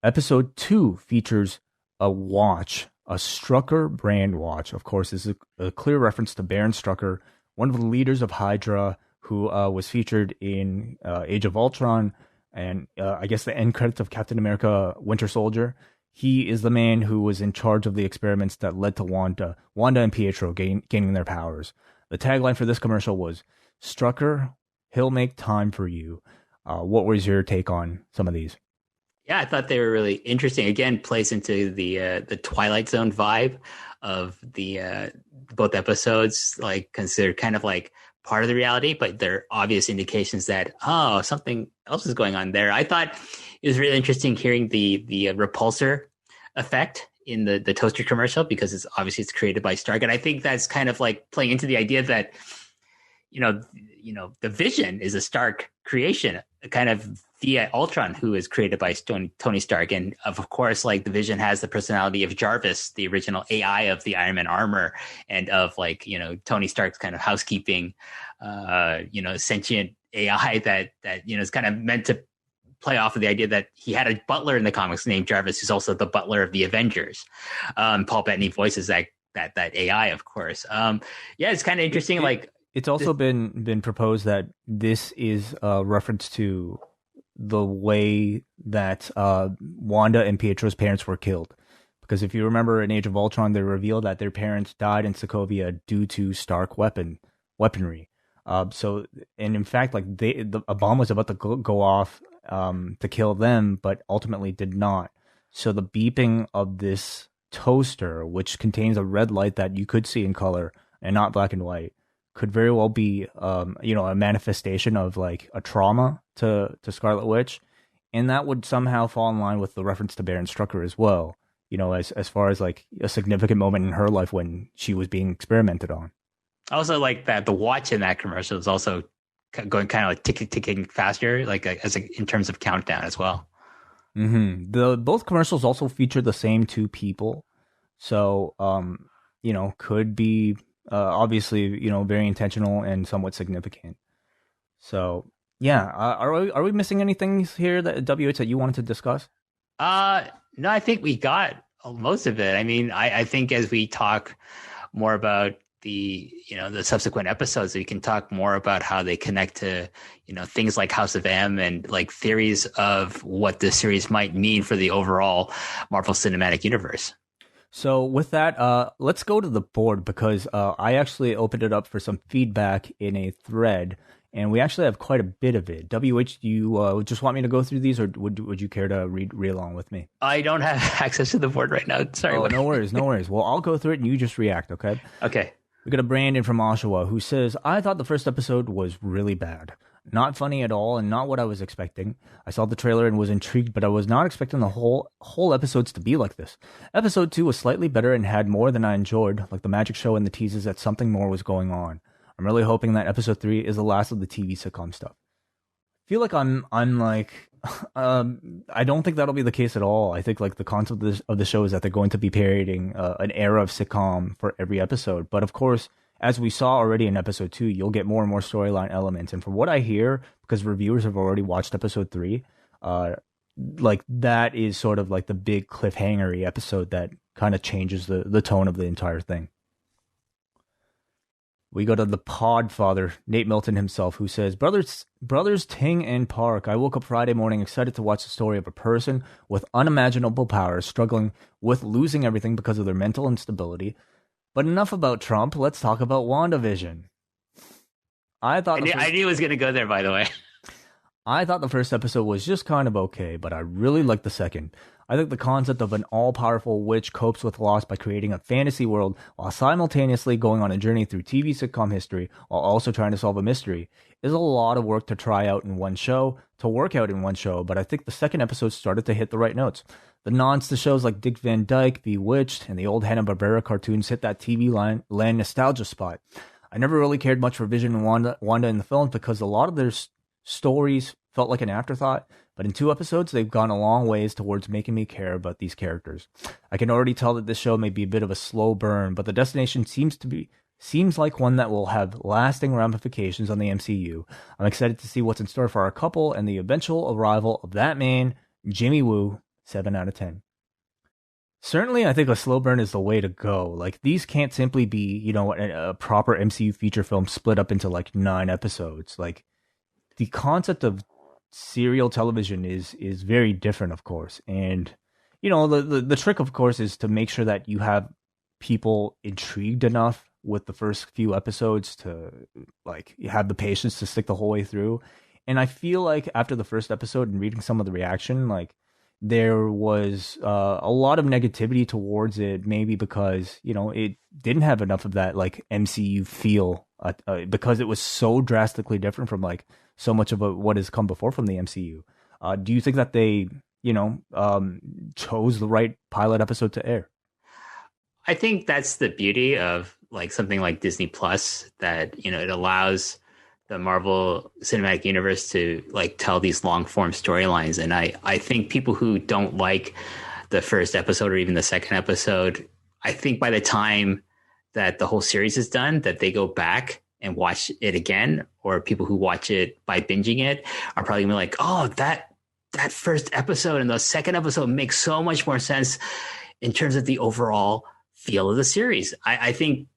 Episode 2 features a watch, a Strucker brand watch. Of course, this is a clear reference to Baron Strucker, one of the leaders of Hydra, who was featured in Age of Ultron, and I guess the end credits of Captain America Winter Soldier. He is the man who was in charge of the experiments that led to Wanda and Pietro gaining their powers. The tagline for this commercial was, "Strucker, he'll make time for you." What was your take on some of these? Yeah, I thought they were really interesting. Again, plays into the Twilight Zone vibe of the both episodes, like considered kind of like part of the reality, but there are obvious indications that something else is going on there. I thought it was really interesting hearing the repulsor effect in the toaster commercial, because it's created by Stark, and I think that's kind of like playing into the idea that the Vision is a Stark creation, kind of via Ultron, who is created by Tony Stark. And of course, like the Vision has the personality of Jarvis, the original AI of the Iron Man armor, and of Tony Stark's kind of housekeeping, sentient AI that is kind of meant to play off of the idea that he had a butler in the comics named Jarvis, who's also the butler of the Avengers. Paul Bettany voices that AI, of course. It's kind of interesting. It's also been proposed that this is a reference to the way that Wanda and Pietro's parents were killed. Because if you remember in Age of Ultron, they revealed that their parents died in Sokovia due to Stark weaponry. And in fact, like a bomb was about to go off to kill them, but ultimately did not. So the beeping of this toaster, which contains a red light that you could see in color and not black and white, could very well be a manifestation of like a trauma to Scarlet Witch, and that would somehow fall in line with the reference to Baron Strucker as well, as far as like a significant moment in her life when she was being experimented on. I also like that the watch in that commercial is also going kind of like ticking faster, like in terms of countdown as well. Mm-hmm. Both commercials also feature the same two people, so could be obviously very intentional and somewhat significant. So yeah, are we missing anything here that WH that you wanted to discuss? No, I think we got most of it. I mean, I think as we talk more about the subsequent episodes, we can talk more about how they connect to things like House of M and like theories of what this series might mean for the overall Marvel Cinematic Universe. So with that, let's go to the board, because I actually opened it up for some feedback in a thread, and we actually have quite a bit of it. WH, do you just want me to go through these, or would you care to read along with me? I don't have access to the board right now. Sorry. Oh, no worries. Well, I'll go through it and you just react, okay? Okay. We got a Brandon from Oshawa who says, I thought the first episode was really bad. Not funny at all and not what I was expecting. I saw the trailer and was intrigued, but I was not expecting the whole episodes to be like this. Episode 2 was slightly better and had more than I enjoyed, like the magic show and the teases that something more was going on. I'm really hoping that episode 3 is the last of the TV sitcom stuff. I feel like I'm like, I don't think that'll be the case at all. I think like the concept of the show is that they're going to be parodying an era of sitcom for every episode. But of course, as we saw already in episode 2, you'll get more and more storyline elements. And from what I hear, because reviewers have already watched episode 3, like that is sort of like the big cliffhanger-y episode that kind of changes the tone of the entire thing. We go to the Podfather, Nate Milton himself, who says, Brothers Ting and Park, I woke up Friday morning excited to watch the story of a person with unimaginable powers struggling with losing everything because of their mental instability. But enough about Trump. Let's talk about WandaVision. I knew it was going to go there, by the way. I thought the first episode was just kind of okay, but I really liked the second. I think the concept of an all-powerful witch copes with loss by creating a fantasy world while simultaneously going on a journey through TV sitcom history while also trying to solve a mystery is a lot of work to work out in one show, but I think the second episode started to hit the right notes. The nods to shows like Dick Van Dyke, Bewitched, and the old Hanna-Barbera cartoons hit that TV land nostalgia spot. I never really cared much for Vision and Wanda in the films because a lot of their stories felt like an afterthought, but in 2 episodes, they've gone a long ways towards making me care about these characters. I can already tell that this show may be a bit of a slow burn, but the destination seems like one that will have lasting ramifications on the MCU. I'm excited to see what's in store for our couple and the eventual arrival of that man, Jimmy Woo. 7 out of 10. Certainly, I think a slow burn is the way to go. Like, these can't simply be, a proper MCU feature film split up into like 9 episodes. Like, the concept of serial television is very different, of course. And, the trick, of course, is to make sure that you have people intrigued enough with the first few episodes to like have the patience to stick the whole way through. And I feel like after the first episode and reading some of the reaction, like, there was a lot of negativity towards it, maybe because, it didn't have enough of that like MCU feel because it was so drastically different from like so much of what has come before from the MCU. Do you think that they, chose the right pilot episode to air? I think that's the beauty of like something like Disney Plus, that, it allows the Marvel Cinematic Universe to like tell these long form storylines. And I think people who don't like the first episode or even the second episode, I think by the time that the whole series is done, that they go back and watch it again, or people who watch it by binging it are probably gonna be like, oh, that first episode and the second episode makes so much more sense in terms of the overall feel of the series. I think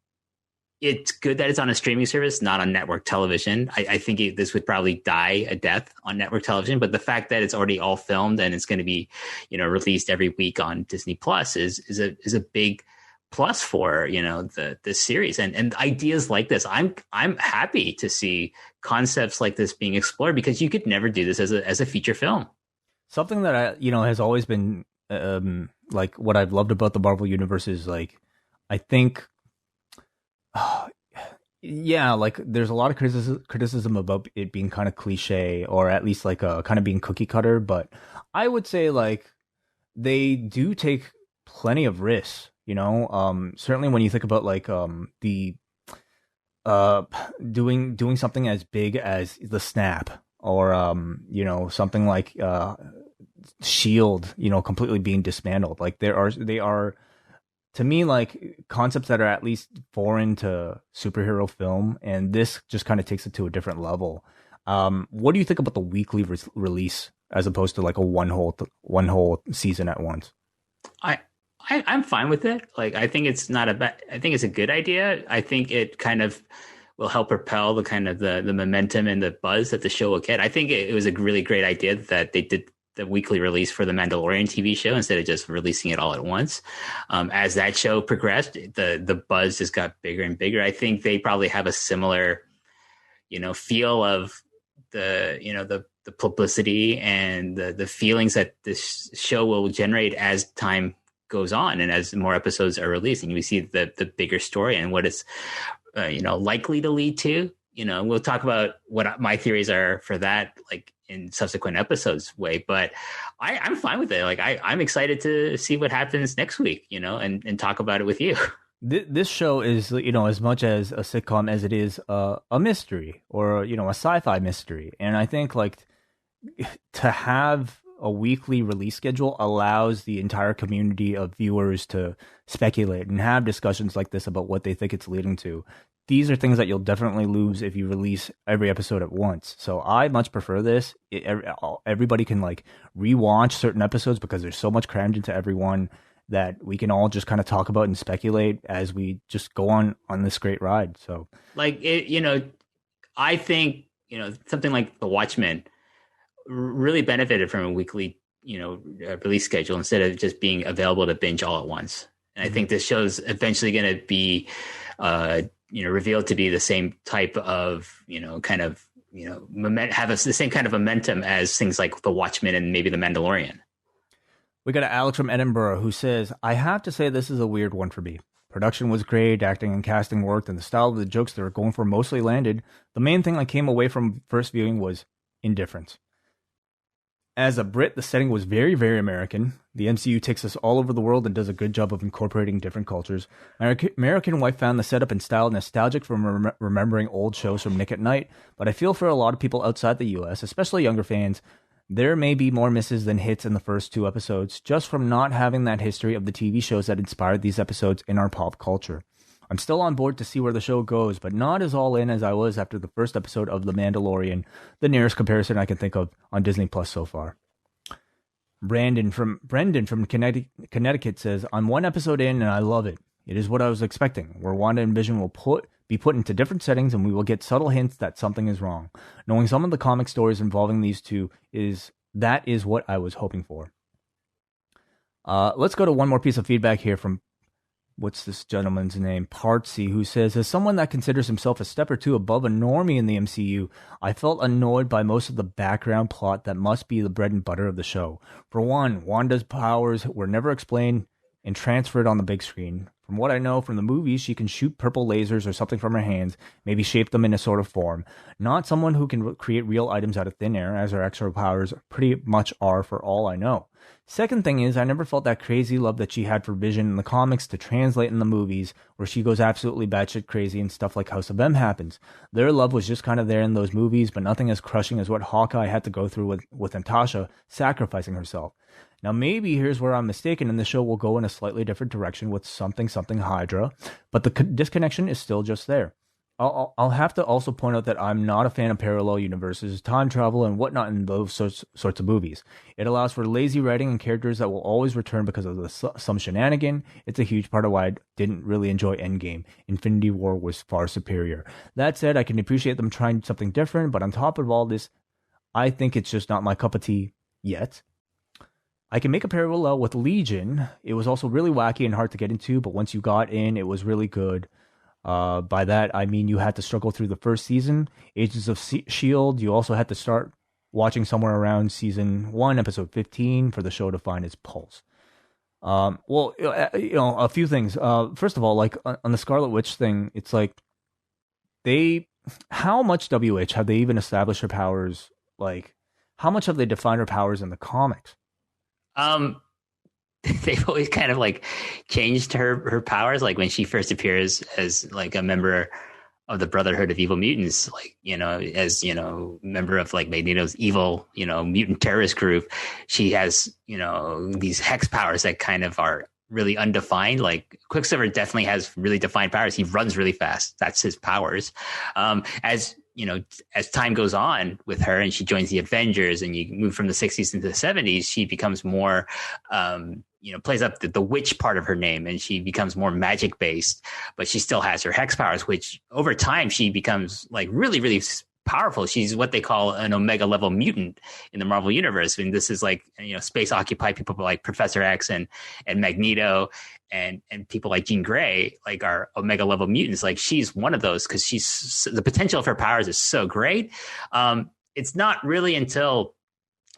it's good that it's on a streaming service, not on network television. I think this would probably die a death on network television, but the fact that it's already all filmed and it's going to be, released every week on Disney Plus is a big plus for, the series and ideas like this. I'm happy to see concepts like this being explored, because you could never do this as a feature film. Something that has always been like what I've loved about the Marvel universe is like, I think, yeah, like there's a lot of criticism about it being kind of cliche, or at least like kind of being cookie cutter. But I would say like they do take plenty of risks. Certainly when you think about like the doing something as big as the snap, or something like Shield, completely being dismantled. Like they are to me like concepts that are at least foreign to superhero film, and this just kind of takes it to a different level. What do you think about the weekly release as opposed to like a one whole season at once? I'm fine with it. Like, I think it's not I think it's a good idea. I think it kind of will help propel the kind of the momentum and the buzz that the show will get. I think it was a really great idea that they did the weekly release for the Mandalorian TV show instead of just releasing it all at once. As that show progressed, the buzz just got bigger and bigger. I think they probably have a similar, feel of the publicity and the feelings that this show will generate as time goes on and as more episodes are released, and we see the bigger story and what it's likely to lead to. We'll talk about what my theories are for that, like in subsequent episodes way, but I'm fine with it. Like I'm excited to see what happens next week, and talk about it with you. This show is, as much as a sitcom as it is a mystery, or, a sci-fi mystery. And I think like to have a weekly release schedule allows the entire community of viewers to speculate and have discussions like this about what they think it's leading to. These are things that you'll definitely lose if you release every episode at once. So I much prefer this. Everybody can like rewatch certain episodes because there's so much crammed into every one that we can all just kind of talk about and speculate as we just go on this great ride. So like, I think, something like The Watchmen really benefited from a weekly, release schedule instead of just being available to binge all at once. And I think this show's eventually going to be, revealed to be the same type of, have the same kind of momentum as things like The Watchmen and maybe The Mandalorian. We got Alex from Edinburgh who says, I have to say this is a weird one for me. Production was great, acting and casting worked, and the style of the jokes they were going for mostly landed. The main thing I came away from first viewing was indifference. As a Brit, the setting was very, very American. The MCU takes us all over the world and does a good job of incorporating different cultures. My American wife found the setup and style nostalgic from remembering old shows from Nick at Night, but I feel for a lot of people outside the US, especially younger fans, there may be more misses than hits in the first two episodes, just from not having that history of the TV shows that inspired these episodes in our pop culture. I'm still on board to see where the show goes, but not as all in as I was after the first episode of The Mandalorian, the nearest comparison I can think of on Disney Plus so far. Brendan from Connecticut says, I'm one episode in and I love it. It is what I was expecting, where Wanda and Vision will be put into different settings and we will get subtle hints that something is wrong. Knowing some of the comic stories involving these two is what I was hoping for. Let's go to one more piece of feedback here from what's this gentleman's name? Partsy, who says, as someone that considers himself a step or two above a normie in the MCU, I felt annoyed by most of the background plot that must be the bread and butter of the show. For one, Wanda's powers were never explained and transfer it on the big screen. From what I know from the movies, she can shoot purple lasers or something from her hands, maybe shape them in a sort of form. Not someone who can create real items out of thin air, as her extra powers pretty much are for all I know. Second thing is, I never felt that crazy love that she had for Vision in the comics to translate in the movies, where she goes absolutely batshit crazy and stuff like House of M happens. Their love was just kind of there in those movies, but nothing as crushing as what Hawkeye had to go through with Natasha sacrificing herself. Now, maybe here's where I'm mistaken, and the show will go in a slightly different direction with something Hydra, but the disconnection is still just there. I'll have to also point out that I'm not a fan of parallel universes, time travel, and whatnot in those sorts of movies. It allows for lazy writing and characters that will always return because of some shenanigan. It's a huge part of why I didn't really enjoy Endgame. Infinity War was far superior. That said, I can appreciate them trying something different, but on top of all this, I think it's just not my cup of tea yet. I can make a parallel with Legion. It was also really wacky and hard to get into, but once you got in, it was really good. By that, I mean you had to struggle through the first season. Agents of S.W.O.R.D, you also had to start watching somewhere around season 1, episode 15, for the show to find its pulse. A few things. First of all, like on the Scarlet Witch thing, it's like how much WH have they even established her powers? Like, how much have they defined her powers in the comics? They've always kind of like changed her powers. Like when she first appears as like a member of the Brotherhood of Evil Mutants, like, as, member of like Magneto's evil, mutant terrorist group, she has, these hex powers that kind of are really undefined. Like Quicksilver definitely has really defined powers. He runs really fast. That's his powers. As time goes on with her and she joins the Avengers and you move from the 60s into the 70s, she becomes more, plays up the witch part of her name and she becomes more magic based, but she still has her hex powers, which over time she becomes like really, really powerful. She's what they call an Omega level mutant in the Marvel universe. And this is like, space occupied people like Professor X and Magneto and people like Jean Grey, like are Omega level mutants. Like she's one of those because the potential of her powers is so great. It's not really until,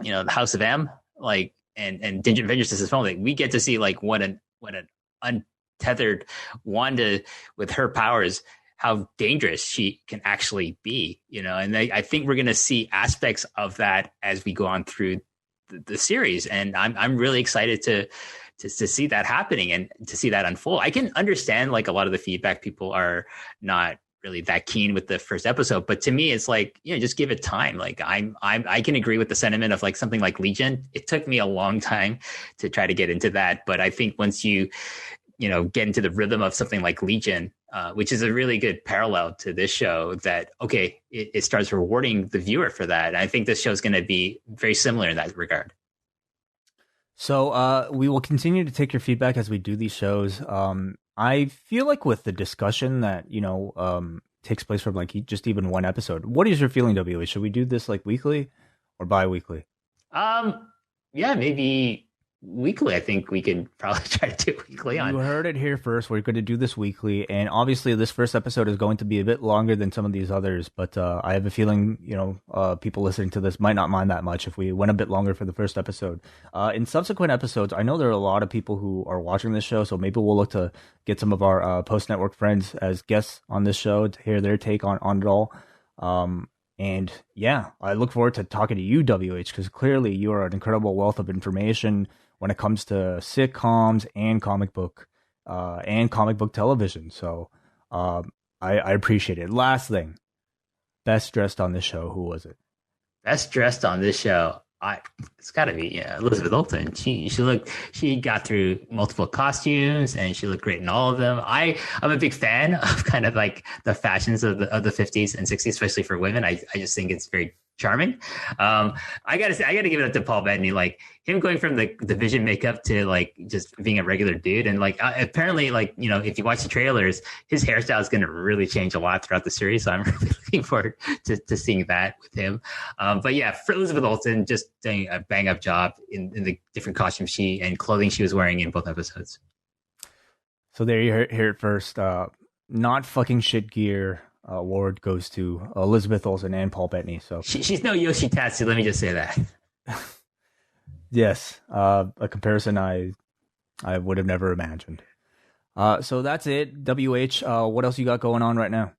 the House of M, like, and Digital Avengers is this moment, like, we get to see like what an untethered Wanda with her powers, how dangerous she can actually be, and I think we're going to see aspects of that as we go on through the series. And I'm really excited to see that happening and to see that unfold. I can understand like a lot of the feedback. People are not really that keen with the first episode, but to me, it's like, just give it time. Like I can agree with the sentiment of like something like Legion. It took me a long time to try to get into that. But I think once you get into the rhythm of something like Legion, which is a really good parallel to this show, that, okay, it starts rewarding the viewer for that. And I think this show is going to be very similar in that regard. So we will continue to take your feedback as we do these shows. I feel like with the discussion that, takes place from like just even one episode, what is your feeling, WH? Should we do this like weekly or bi-weekly? Yeah, maybe weekly. I think we could probably try to do it weekly. You heard it here first. We're going to do this weekly, and obviously this first episode is going to be a bit longer than some of these others, but I have a feeling people listening to this might not mind that much if we went a bit longer for the first episode. In subsequent episodes, I know there are a lot of people who are watching this show, so maybe we'll look to get some of our post-network friends as guests on this show to hear their take on it all. And yeah, I look forward to talking to you, WH, because clearly you are an incredible wealth of information when it comes to sitcoms and comic book television. So I appreciate it. Last thing, best dressed on this show, who was it? Best dressed on this show, it's got to be Elizabeth Olsen. She got through multiple costumes and she looked great in all of them. I'm a big fan of kind of like the fashions of the 50s and 60s, especially for women. I just think it's very charming. I gotta give it up to Paul Bettany. Like him going from the Vision makeup to like just being a regular dude, and like apparently, like, if you watch the trailers, his hairstyle is going to really change a lot throughout the series. So I'm really looking forward to seeing that with him. But yeah, for Elizabeth Olsen, just doing a bang up job in the different costumes and clothing she was wearing in both episodes. So there you hear it first. Not fucking shit gear. Award goes to Elizabeth Olsen and Paul Bettany. So she's no Yoshitatsu. Let me just say that. Yes, a comparison I I would have never imagined. So that's it. WH, what else you got going on right now?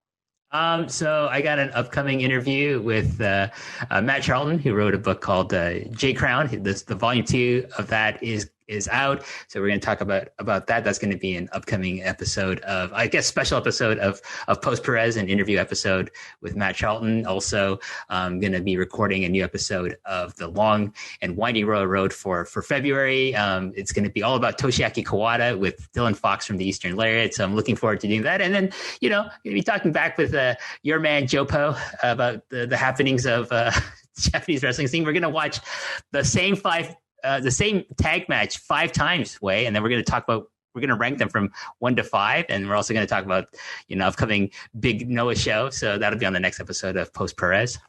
So I got an upcoming interview with Matt Charlton, who wrote a book called J Crown. The volume 2 of that is out. So we're going to talk about that. That's going to be an upcoming episode of, I guess, special episode of Post Perez, an interview episode with Matt Charlton. Also, I'm going to be recording a new episode of The Long and Winding Road for February. It's going to be all about Toshiaki Kawada with Dylan Fox from the Eastern Lariat. So I'm looking forward to doing that. And then, going to be talking back with your man, Jopo, about the happenings of Japanese wrestling scene. We're going to watch the same tag match 5 times, Wai, and then we're going to rank them from 1 to 5, and we're also going to talk about upcoming big Noah show. So that'll be on the next episode of Post Perez.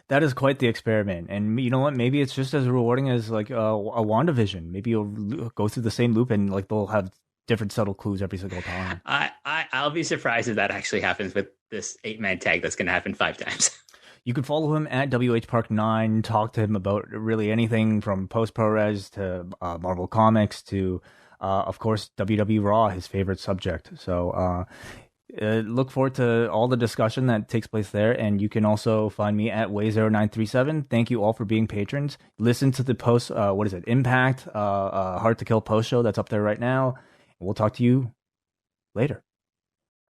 That is quite the experiment, and you know what? Maybe it's just as rewarding as like a WandaVision. Maybe you'll go through the same loop, and like they'll have different subtle clues every single time. I'll be surprised if that actually happens with this 8-man tag that's going to happen 5 times. You can follow him at WH Park 9, talk to him about really anything from Post Perez to Marvel Comics to, of course, WWE Raw, his favorite subject. So look forward to all the discussion that takes place there. And you can also find me at Way0937. Thank you all for being patrons. Listen to the post, Impact, Hard to Kill post show that's up there right now. We'll talk to you later.